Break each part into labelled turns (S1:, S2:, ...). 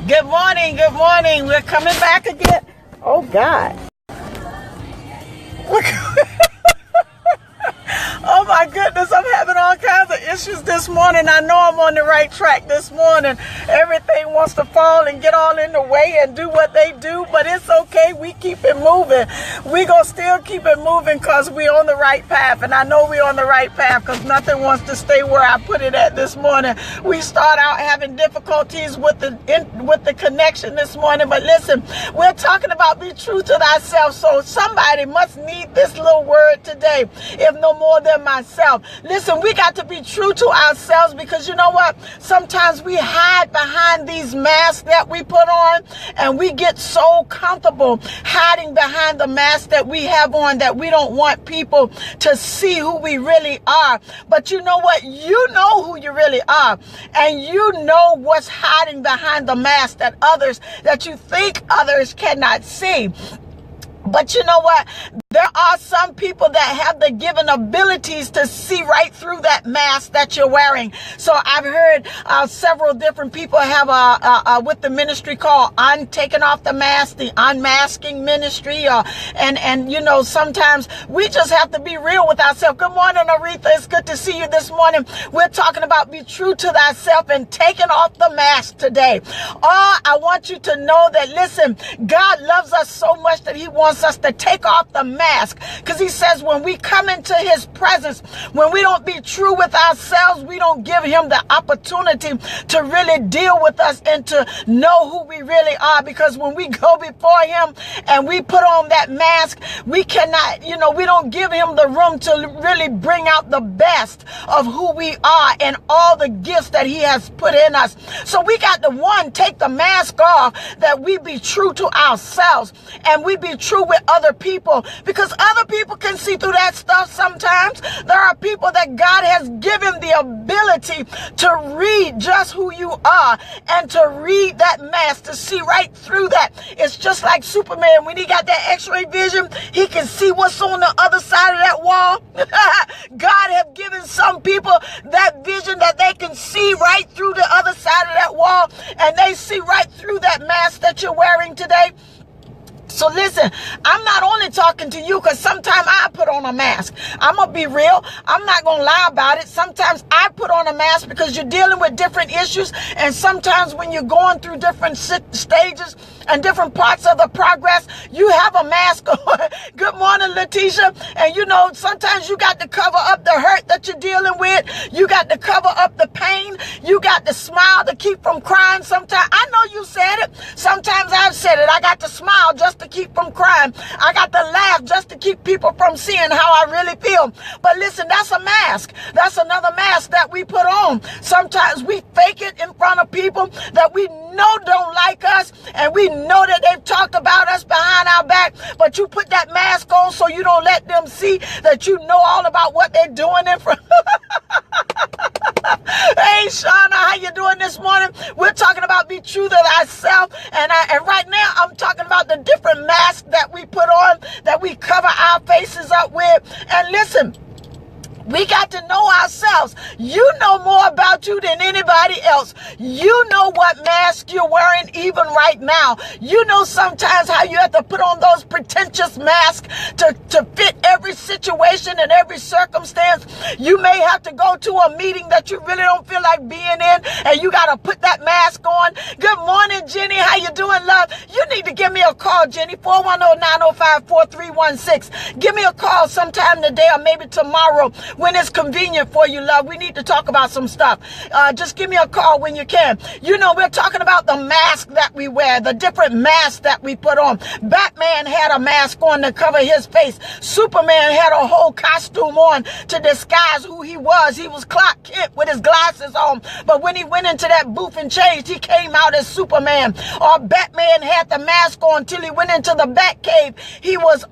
S1: Good morning, good morning. We're coming back again. Oh, God. Oh my goodness, I'm having all kinds of issues this morning. I know I'm on the right track this morning. Everything wants to fall and get all in the way and do what they do, but it's okay. We keep it moving. We gonna still keep it moving because we're on the right path. And I know we're on the right path because nothing wants to stay where I put it at this morning. We start out having difficulties with the connection this morning, but listen, we're talking about be true to thyself. So somebody must need this little word today, if no more than myself. Listen, we got to be true to ourselves because you know what? Sometimes we hide behind these masks that we put on and we get so comfortable hiding behind the mask that we have on that we don't want people to see who we really are. But you know what? You know who you really are, and you know what's hiding behind the mask that you think others cannot see. But you know what? There are some people that have the given abilities to see right through that mask that you're wearing. So I've heard several different people have with the ministry called Taking Off the Mask, the Unmasking Ministry. And you know, sometimes we just have to be real with ourselves. Good morning, Aretha. It's good to see you this morning. We're talking about be true to thyself and taking off the mask today. I want you to know that, listen, God loves us so much that he wants us to take off the mask, because he says when we come into his presence, when we don't be true with ourselves, we don't give him the opportunity to really deal with us and to know who we really are. Because when we go before him and we put on that mask, we cannot, we don't give him the room to really bring out the best of who we are and all the gifts that he has put in us. So we got to take the mask off, that we be true to ourselves and we be true with other people, because other people can see through that stuff sometimes. There are people that God has given the ability to read just who you are and to read that mask, to see right through that. It's just like Superman. When he got that x-ray vision, he can see what's on the other side of that wall. God have given some people that vision that they can see right through the other side of that wall, and they see right through that mask that you're wearing today. So listen, I'm not only talking to you because sometimes I put on a mask. I'm going to be real. I'm not going to lie about it. Sometimes I put on a mask because you're dealing with different issues. And sometimes when you're going through different stages and different parts of the progress, you have a mask on. Good morning, Letitia. And sometimes you got to cover up the hurt that you're dealing with. You got to cover up the pain. You got to smile to keep from crying sometimes. I know you said it. Sometimes I've said it. I got to smile just to keep from crying. I got to laugh just to keep people from seeing how I really feel. But listen, that's a mask. That's another mask that we put on. Sometimes we fake it in front of people that we know don't like us, and we know that they've talked about us behind our back, but you put that mask on so you don't let them see that you know all about what they're doing in front. Hey, Shauna, how you doing this morning? We're talking about be true to thyself, and right now I'm talking about the different masks that we put on, that we cover our faces up with. And listen, we got to know ourselves. You know more about you than anybody else. You know what mask you're wearing even right now. You know sometimes how you have to put on those pretentious masks to fit every situation and every circumstance. You may have to go to a meeting that you really don't feel like being in, and you got to put that mask on. Good morning, Jenny. How you doing, love? You need to give me a call, Jenny. 410-905-4316. Give me a call sometime today or maybe tomorrow, when it's convenient for you, love. We need to talk about some stuff. Just give me a call when you can. We're talking about the mask that we wear, the different masks that we put on. Batman had a mask on to cover his face. Superman had a whole costume on to disguise who he was. He was Clark Kent with his glasses on. But when he went into that booth and changed, he came out as Superman. Or Batman had the mask on till he went into the Batcave. He was,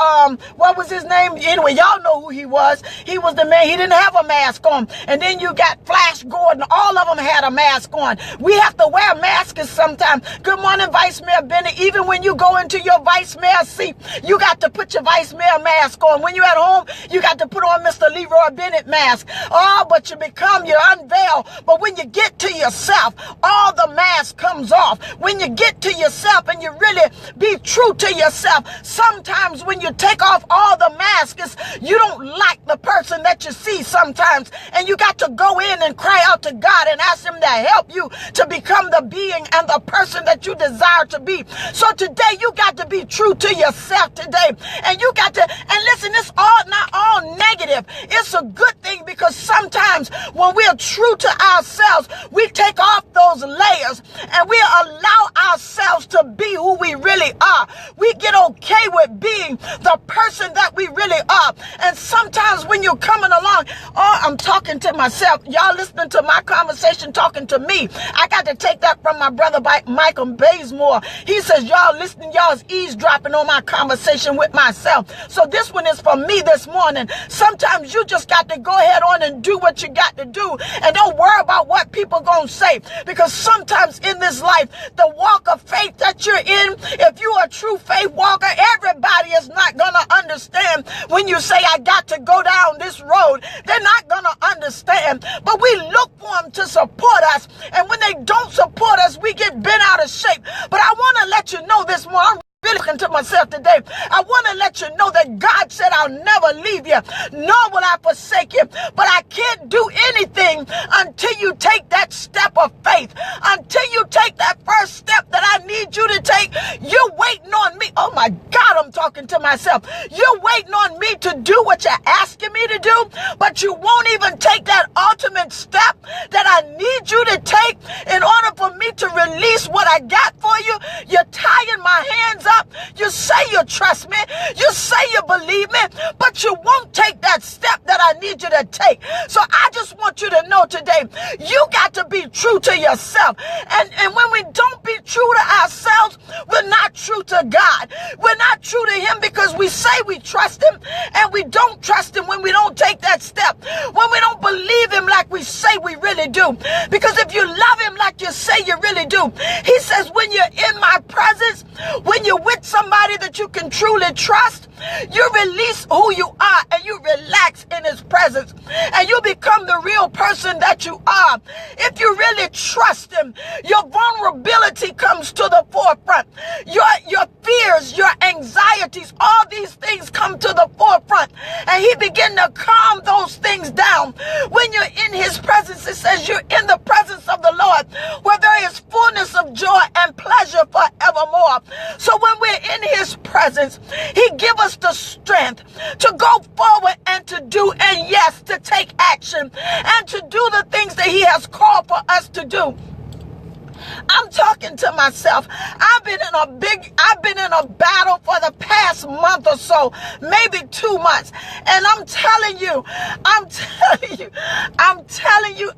S1: what was his name? Anyway, y'all know who he was. He was the man. He didn't have a mask on. And then you got Flash Gordon. All of them had a mask on. We have to wear masks mask is sometimes. Good morning, Vice Mayor Bennett. Even when you go into your Vice Mayor seat, you got to put your Vice Mayor mask on. When you're at home, you got to put on Mr. Leroy Bennett mask. Oh, but you unveil. But when you get to yourself, all the mask comes off. When you get to yourself and you really be true to yourself, sometimes when you take off all the masks, you don't like the person that you see sometimes. And you got to go in and cry out to God and ask him to help you to become the being and the person that you desire to be. So today you got to be true to yourself today. And you got to, and listen, it's not all negative. It's a good thing, because sometimes when we're true to ourselves, we take off those layers and we allow ourselves to be who we really are. We get okay with being the person that we really are. And sometimes when you're coming along, oh, I'm talking to myself. Y'all listening to my conversation, talking to me. I got to take that from my brother Michael Bazemore. He says, y'all listening, y'all's eavesdropping on my conversation with myself. So this one is for me this morning. Sometimes you just got to go ahead on and do what you got to do, and don't worry about what people gonna say, because sometimes in this life, the walk of faith that you're in, if you are a true faith walker, everybody is not gonna understand when you say, I got to go down this road. They're not gonna understand, but we look for them to support us, and when they don't support us, we get bent out of shape. But I want to let you know this morning, really looking to myself today, I want to let you know that God said, I'll never leave you, nor will I forsake you. But I can't do anything until you take that step of faith, until you take that first step that I need you to take. You're waiting on me. Oh my God, I'm talking to myself. You're waiting on me to do what you're asking me to do, but you won't even take that ultimate step that I need you to take in order for me to release what I got for you. You're tying my hands up. You say you trust me. You say you believe me, but you won't take that step that I need you to take. So I just want you to know today, you got to be true to yourself. And when we don't be true to ourselves, we're not true to God. We're not true to him, because we say we trust him and we don't trust him when we don't take that step, when we don't believe him like we say we really do. Because if you love him like you say you really do, he says, when you're in my presence, when you're with somebody that you can truly trust, you release who you are and you relax in his presence, and you become the real person that you are. If you really trust him, your vulnerability comes to the forefront. Your fears, your anxieties, all these things come to the forefront, and he begin to calm those things down. When you're in his presence, it says you're in the presence of the Lord, where there is fullness of joy and pleasure forevermore. So when we're in his presence, he gives us the strength to go forward and to do, and yes, to take action and to do the things that he has called for us to do. I'm talking to myself. I've been in a battle for the past month or so, maybe 2 months. And I'm telling you,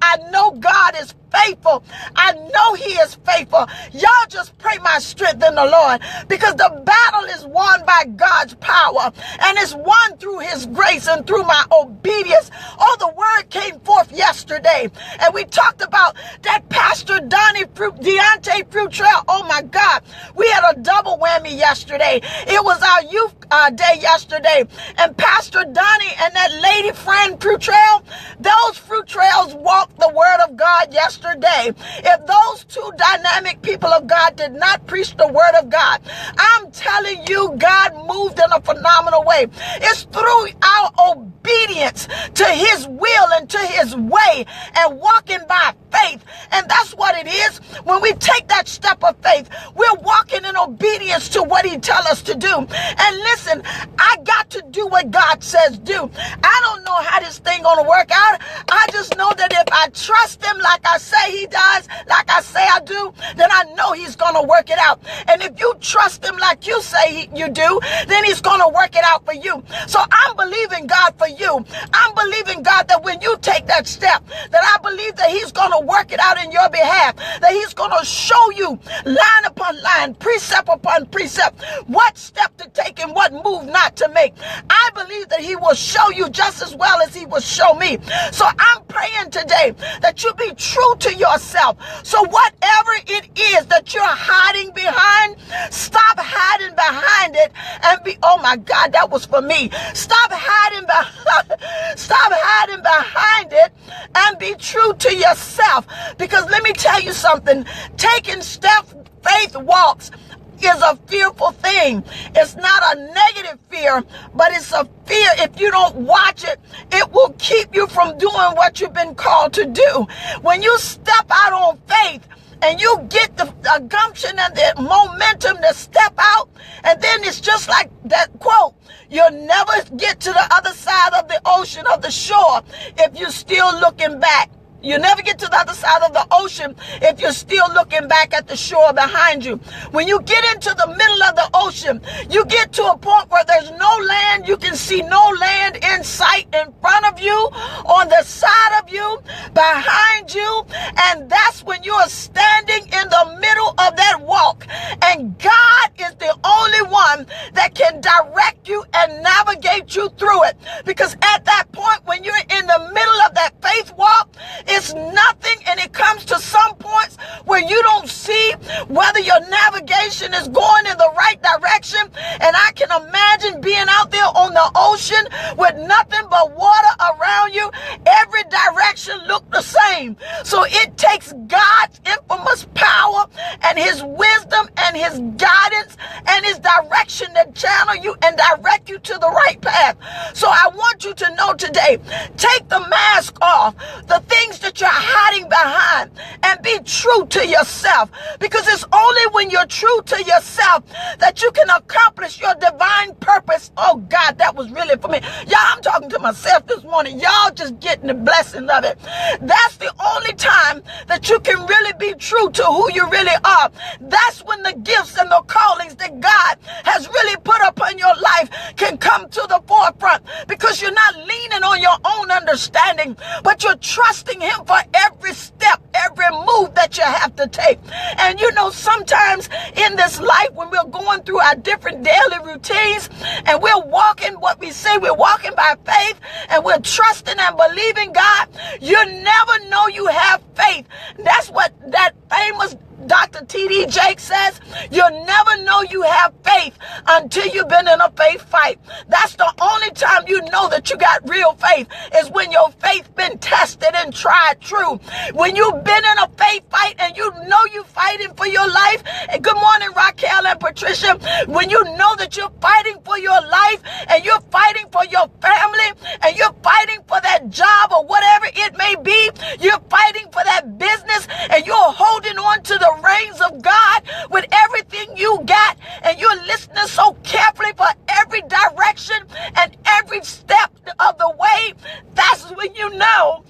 S1: I know God is faithful. I know he is faithful. Y'all just pray my strength in the Lord, because the battle is won by God's power, and it's won through his grace and through my obedience. Oh, the word came forth yesterday, and we talked about that Pastor Deontay Fruitrell. Oh my God, we had a double whammy yesterday. It was our youth day yesterday, and Pastor Donnie and that lady friend Fruitrell, those Fruitrells walked the word of God yesterday. If those two dynamic people of God did not preach the word of God, I'm telling you, God moved in a phenomenal way. It's through our obedience to his will and to his way and walking by faith. And that's what it is. When we take that step of faith, we're walking in obedience to what he tells us to do. And listen, I got to do what God says do. I don't know how this thing gonna work out. I just know that if I trust him like I say he does, like I say I do, then I know he's gonna work it out. And if you trust him like you say you do, then he's gonna work it out for you. So I'm believing God for you. I'm believing God that when you take that step, that I believe that he's gonna work it out in your behalf, that he's gonna show you line upon line, precept upon precept, what step to take and what move not to make. I believe that he will show you just as well as he will show me. So I'm praying today that you be true to yourself. So whatever it is that that you're hiding behind, stop hiding behind it and be, oh my God, that was for me. Stop hiding behind it and be true to yourself. Because let me tell you something, taking faith walks is a fearful thing. It's not a negative fear, but it's a fear. If you don't watch it, it will keep you from doing what you've been called to do. When you step out on faith and you get the gumption and the momentum to step out, and then it's just like that quote, you'll never get to the other side of the ocean, of the shore, if you're still looking back. You'll never get to the other side of the ocean if you're still looking back at the shore behind you. When you get into the middle of the ocean, you get to a point where there's no land. You can see no land in sight in front of you, on the side of you, behind you. And that's when you are standing in the middle of that walk. And God is the only one that can direct you and navigate you through it. Because at that point, when you're in the middle of that faith walk, it's nothing, and it comes to some points where you don't see whether your navigation is going in the right direction. And I can imagine being out there on the ocean with nothing but water around you. Every direction look the same. So it takes God's infamous power and his wisdom and his guidance and his direction to channel you and direct you to the right path. So I want you to know today, take the mask off, the things that you're hiding behind, and be true to yourself. Because it's only when you're true to yourself that you can accomplish your divine purpose. Oh God, that was really for me. Y'all, I'm talking to myself this morning. Y'all just getting the blessing of it. That's the only time that you can really be true to who you really are. That's when the gifts and the callings that God has really put upon your life can come to the forefront, because you're not leaning on your own understanding, but you're trusting him for every step, every move that you have to take. And you know, sometimes in this life, when we're going through our different daily routines and we're walking what we say, we're walking by faith and we're trusting and believing God, you never know you have faith. That's what that famous Dr. T.D. Jakes says, you'll never know you have faith until you've been in a faith fight. That's the only time you know that you got real faith, is when your faith been tested and tried true. When you've been in a faith fight and you know you're fighting for your life. And good morning, Raquel and Patricia. When you know that you're fighting for your life and you're fighting for your family and you're fighting for that job or whatever it may be, you're fighting for that business and you're holding on to the reins of God with everything you got, and you're listening so carefully for every direction and every step of the way, that's when you know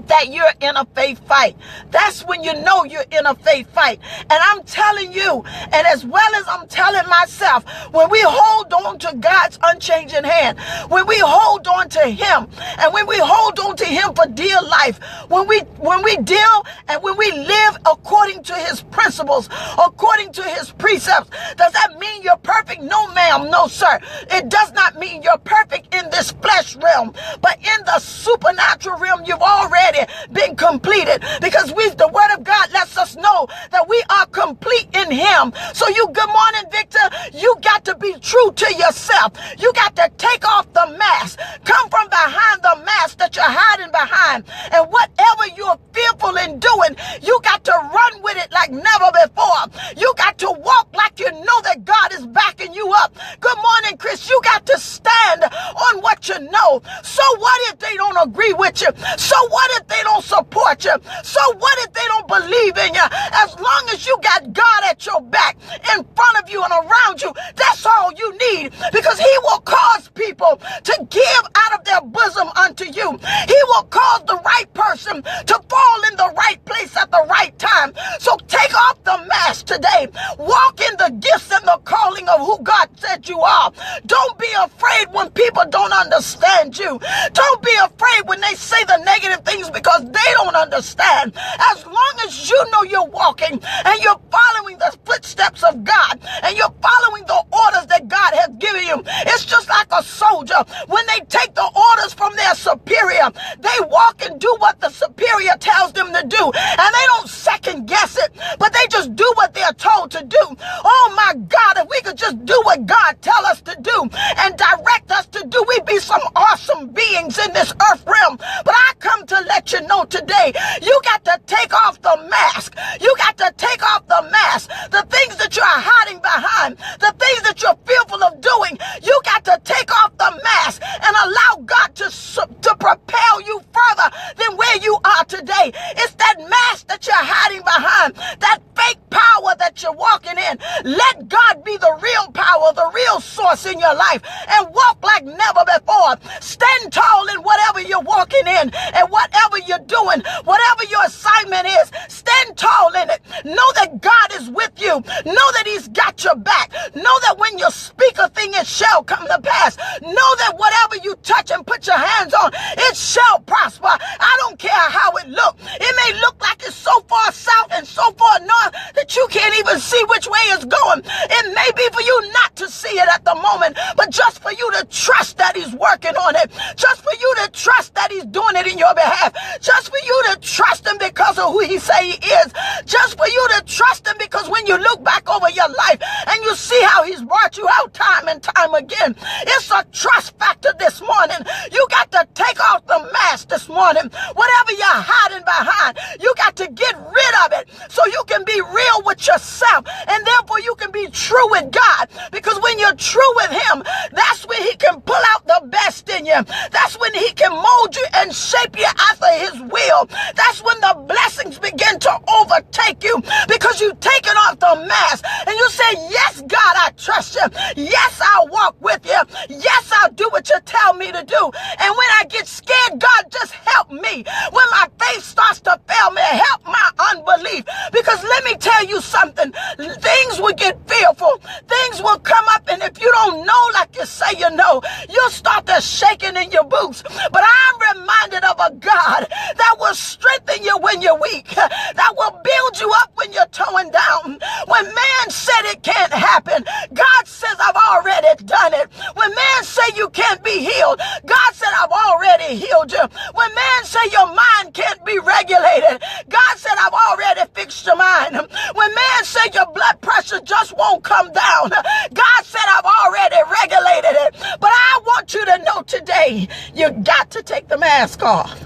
S1: that you're in a faith fight. That's when you know you're in a faith fight. And I'm telling you, and as well as I'm telling myself, when we hold on to God's unchanging hand, when we hold on to him, and when we hold on to him for dear life, when we deal and when we live according to his principles, according to his precepts, does that mean you're perfect? No, ma'am. No, sir. It does not mean you're perfect in this flesh realm, but in the supernatural realm, you've already been completed, because the word of God lets us know that we are complete in him. So you, good morning, Victor, you got to be true to yourself. You got to take off the mask, come from behind the mask that you're hiding behind, and whatever you're fearful in doing, you got to run with it like never before. You got to walk like you know that God is backing you up. Good morning, Chris. You got to stand on what you know. So what if they don't agree with you? So what if they don't support you? So what if they don't believe in you? As long as you got God at your back, in front of you and around you, that's all you need, because he will cause people to give out of their bosom unto you. He will cause the right person to fall in the right place at the right time. So take off the mask today. Walk in the gifts and the calling of who God said you are. Don't be afraid when people don't understand you. Don't be afraid when they say the negative things, because they don't understand. As long as you know you're walking and you're following the footsteps of God and you're following the orders that God has given giving you. It's just like a soldier. When they take the orders from their superior, they walk and do what the superior tells them to do. And they don't second guess it, but they just do what they're told to do. Oh my God, if we could just do what God tells us to do and direct us to do, we'd be some awesome beings in this earth realm. But I come to let you know today, you got to take off the mask. You got to take off the mask. The things that you're hiding behind, the things that you're fearful of doing, you got to take off the mask and allow God to propel you further than where you are today. It's that mask that you're hiding behind, that fake power that you're walking in. Let God be the real power, the real source in your life, and walk like never before. Stand tall in whatever you're walking in and whatever you're doing, whatever your assignment is. Stand tall in it. Know that God is with you. Know that he's got your back. Know that when you speak a thing, it shall come to pass. Know that whatever you touch and put your hands on, it shall prosper. I don't care how it looks. It may look like it's so far south and so far north that you can't even see which way it's going. It may be for you not to see it at the moment, but just for you to trust that he's working on it. Just for you to trust that he's doing it in your behalf. Just for you to trust him because of who he say he is. Just for you to trust him because when you look back over your life and you see how he's brought you out time and time again, it's a trust factor this morning. You got to take off the mask this morning. Whatever you're hiding behind, you got to get rid of it so you can be real with yourself, and therefore you can be true with God. Because when you're true with him, that's when he can pull out the best in you. That's when he can mold you and shape you after his will. That's when the blessings begin to overtake you, because you've taken off the mask and you say, yes, God, I trust you. Yes, I'll walk with you. Yes, I'll do what you tell me to do. And when I get scared, God, just help me. When my faith starts to fail me, help my unbelief. Because let me tell you something, things will get fearful. Things will come up, and if you don't know like you say you know, you'll start to shaking in your boots. But I'm reminded of a God that will strengthen you when you're weak, that will build you up when you're torn down. When man said it can't happen, God says, I've already done it. When man say you can't be healed, God said, I've already healed you. When man say your mind can't be regulated, God said, I've already fixed your mind. When man say your blood pressure just won't come down, God said, I've already regulated it. But I want you to know today, you got to take the mask off.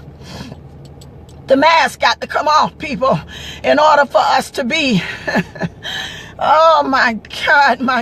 S1: The mask got to come off, people, in order for us to be oh my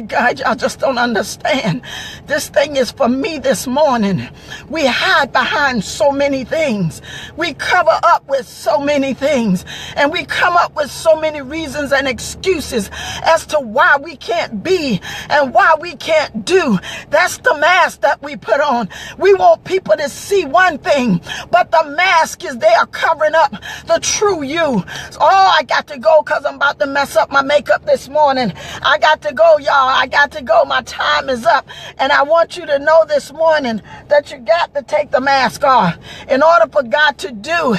S1: God, y'all just don't understand. This thing is for me this morning. We hide behind so many things. We cover up with so many things. And we come up with so many reasons and excuses as to why we can't be and why we can't do. That's the mask that we put on. We want people to see one thing, but the mask is there covering up the true you. Oh, I got to go because I'm about to mess up my makeup this morning. I got to go, y'all. I got to go. My time is up. And I want you to know this morning that you got to take the mask off in order for God to do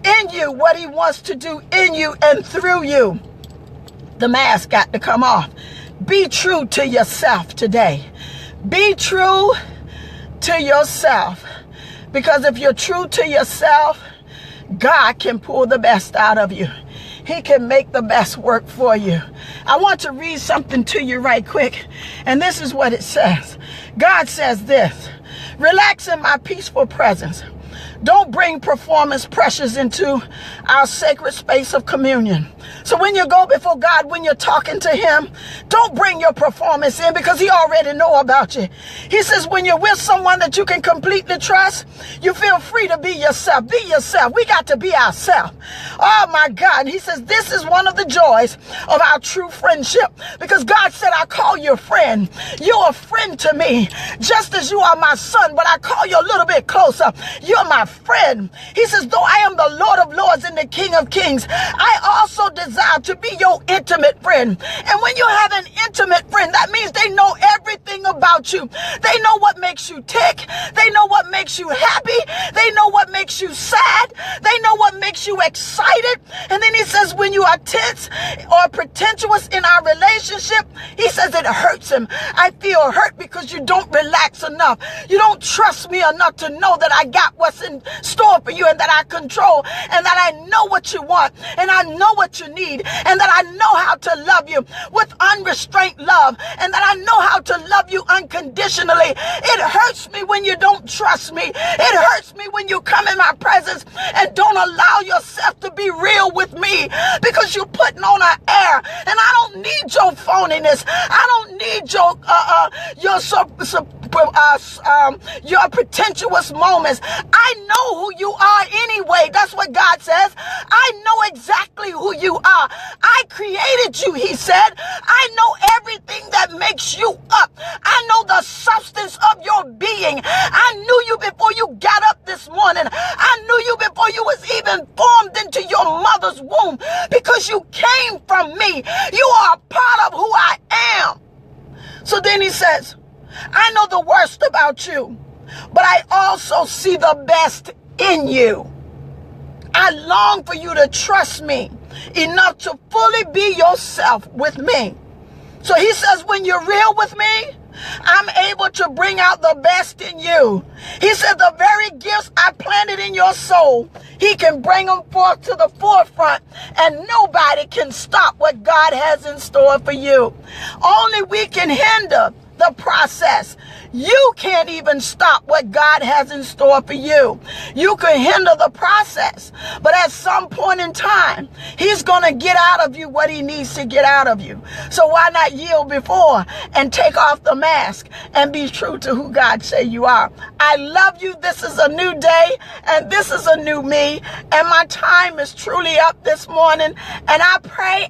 S1: in you what he wants to do in you and through you. The mask got to come off. Be true to yourself today. Be true to yourself. Because if you're true to yourself, God can pull the best out of you. He can make the best work for you. I want to read something to you right quick. And this is what it says. God says this: relax in my peaceful presence. Don't bring performance pressures into our sacred space of communion. So when you go before God, when you're talking to him, don't bring your performance in, because he already know about you. He says when you're with someone that you can completely trust, you feel free to be yourself. Be yourself. We got to be ourselves. Oh my God. And he says this is one of the joys of our true friendship, because God said, I call you a friend. You're a friend to me, just as you are my son, but I call you a little bit closer. You're my friend. He says, though I am the Lord of Lords and the King of Kings, I also desire to be your intimate friend. And when you have an intimate friend, that means they know everything about you. They know what makes you tick. They know what makes you happy. They know what makes you sad. They know what makes you excited. And then he says, when you are tense or pretentious in our relationship, he says it hurts him. I feel hurt because you don't relax enough. You don't trust me enough to know that I got what's in store for you, and that I control, and that I know what you want, and I know what you need, and that I know how to love you with unrestrained love, and that I know how to love you unconditionally. It hurts me when you don't trust me. It hurts me when you come in my presence and don't allow yourself to be real with me, because you're putting on an air, and I don't need your phoniness. I don't need your pretentious moments. I know who you are anyway. That's what God says. I know exactly who you are. I created you, he said. I know everything that makes you up. I know the substance of your being. I knew you before you got up this morning. I knew you before you was even formed into your mother's womb, because you came from me. You are a part of who I am. So then he says, I know the worst about you, but I also see the best in you. I long for you to trust me enough to fully be yourself with me. So he says, when you're real with me, I'm able to bring out the best in you. He said, the very gifts I planted in your soul, he can bring them forth to the forefront, and nobody can stop what God has in store for you. Only we can hinder the process. You can't even stop what God has in store for you. You can hinder the process, but at some point in time, he's going to get out of you what he needs to get out of you. So why not yield before and take off the mask and be true to who God say you are? I love you. This is a new day, and this is a new me, and my time is truly up this morning. And I pray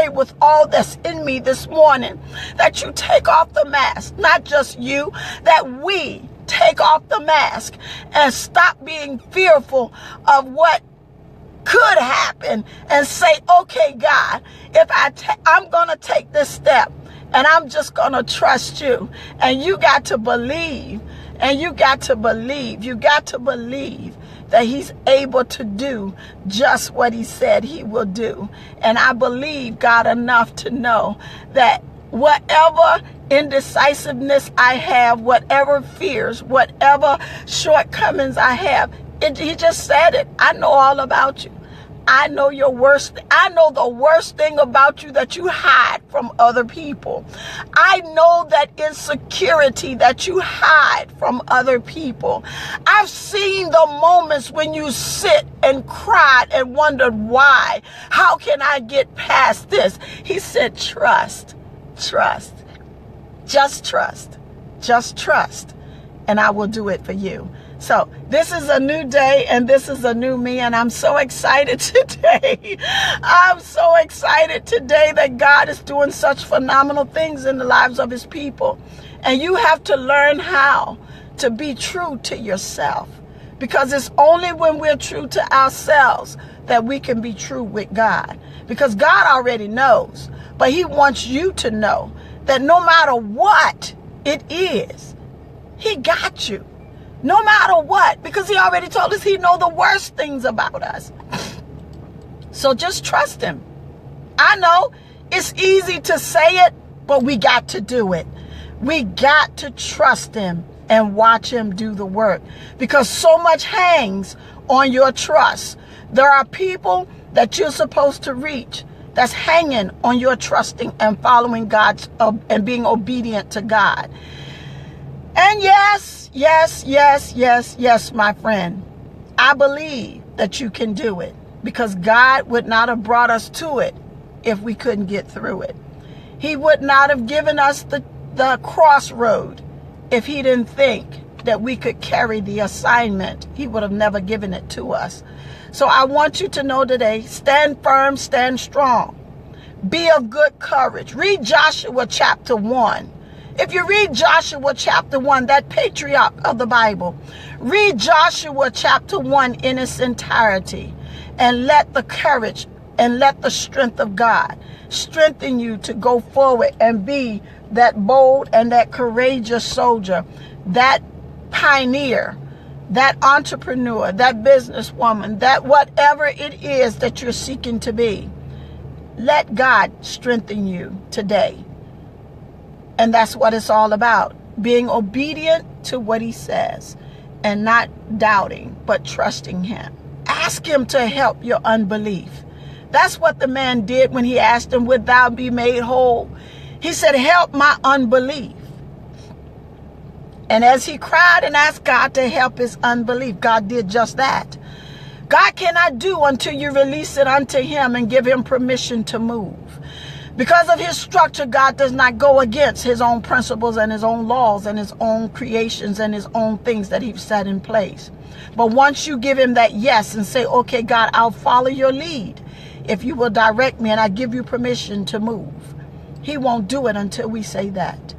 S1: with all that's in me this morning that you take off the mask, not just you, that we take off the mask and stop being fearful of what could happen, and say, okay, God, if I'm going to take this step, and I'm just going to trust you. And you got to believe, and you got to believe that he's able to do just what he said he will do. And I believe God enough to know that whatever indecisiveness I have, whatever fears, whatever shortcomings I have, he just said it. I know all about you. I know your worst. I know the worst thing about you that you hide from other people. I know that insecurity that you hide from other people. I've seen the moments when you sit and cried and wondered why. How can I get past this? He said, trust, just trust, and I will do it for you. So this is a new day, and this is a new me, and I'm so excited today. I'm so excited today that God is doing such phenomenal things in the lives of his people. And you have to learn how to be true to yourself, because it's only when we're true to ourselves that we can be true with God, because God already knows, but he wants you to know that no matter what it is, he got you. No matter what, because he already told us he knows the worst things about us. So just trust him. I know it's easy to say it, but we got to do it. We got to trust him and watch him do the work, because so much hangs on your trust. There are people that you're supposed to reach that's hanging on your trusting and following God's and being obedient to God. And yes, my friend, I believe that you can do it, because God would not have brought us to it if we couldn't get through it. He would not have given us the crossroad if he didn't think that we could carry the assignment. He would have never given it to us. So I want you to know today, stand firm, stand strong, be of good courage. Read Joshua chapter 1. If you read Joshua chapter 1, that patriarch of the Bible, read Joshua chapter 1 in its entirety. and let the courage and let the strength of God strengthen you to go forward and be that bold and that courageous soldier, that pioneer, that entrepreneur, that businesswoman, that whatever it is that you're seeking to be. Let God strengthen you today. And that's what it's all about. Being obedient to what he says and not doubting, but trusting him. Ask him to help your unbelief. That's what the man did when he asked him, would thou be made whole? He said, help my unbelief. And as he cried and asked God to help his unbelief, God did just that. God cannot do until you release it unto him and give him permission to move. Because of his structure, God does not go against his own principles and his own laws and his own creations and his own things that he's set in place. But once you give him that yes and say, okay, God, I'll follow your lead. If you will direct me and I give you permission to move. He won't do it until we say that.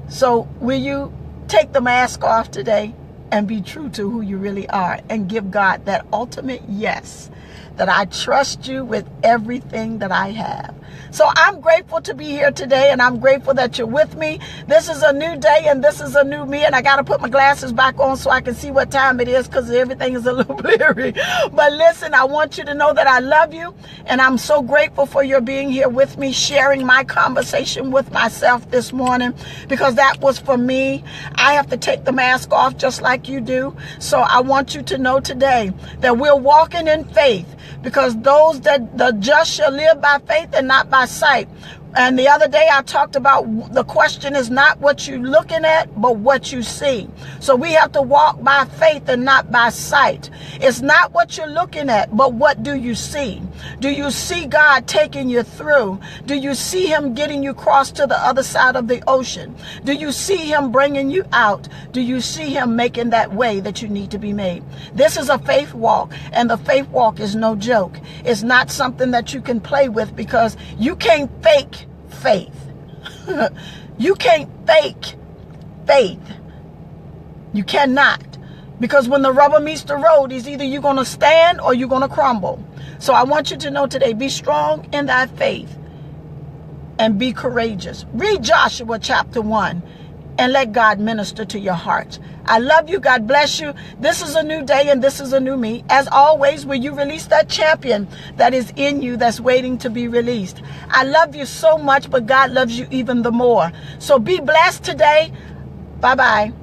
S1: So will you take the mask off today and be true to who you really are and give God that ultimate yes, that I trust you with everything that I have. So I'm grateful to be here today, and I'm grateful that you're with me. This is a new day, and this is a new me, and I got to put my glasses back on so I can see what time it is because everything is a little blurry. But listen, I want you to know that I love you, and I'm so grateful for your being here with me, sharing my conversation with myself this morning, because that was for me. I have to take the mask off just like you do. So I want you to know today that we're walking in faith, because those that the just shall live by faith and not by sight. And the other day I talked about the question is not what you're looking at, but what you see. So we have to walk by faith and not by sight. It's not what you're looking at, but what do you see? Do you see God taking you through? Do you see him getting you across to the other side of the ocean? Do you see him bringing you out? Do you see him making that way that you need to be made? This is a faith walk, and the faith walk is no joke. It's not something that you can play with, because you can't fake faith. You can't fake faith. You cannot. Because when the rubber meets the road, it's either you're going to stand or you're going to crumble. So I want you to know today, be strong in thy faith and be courageous. Read Joshua chapter 1 and let God minister to your heart. I love you. God bless you. This is a new day and this is a new me. As always, will you release that champion that is in you that's waiting to be released? I love you so much, but God loves you even the more. So be blessed today. Bye-bye.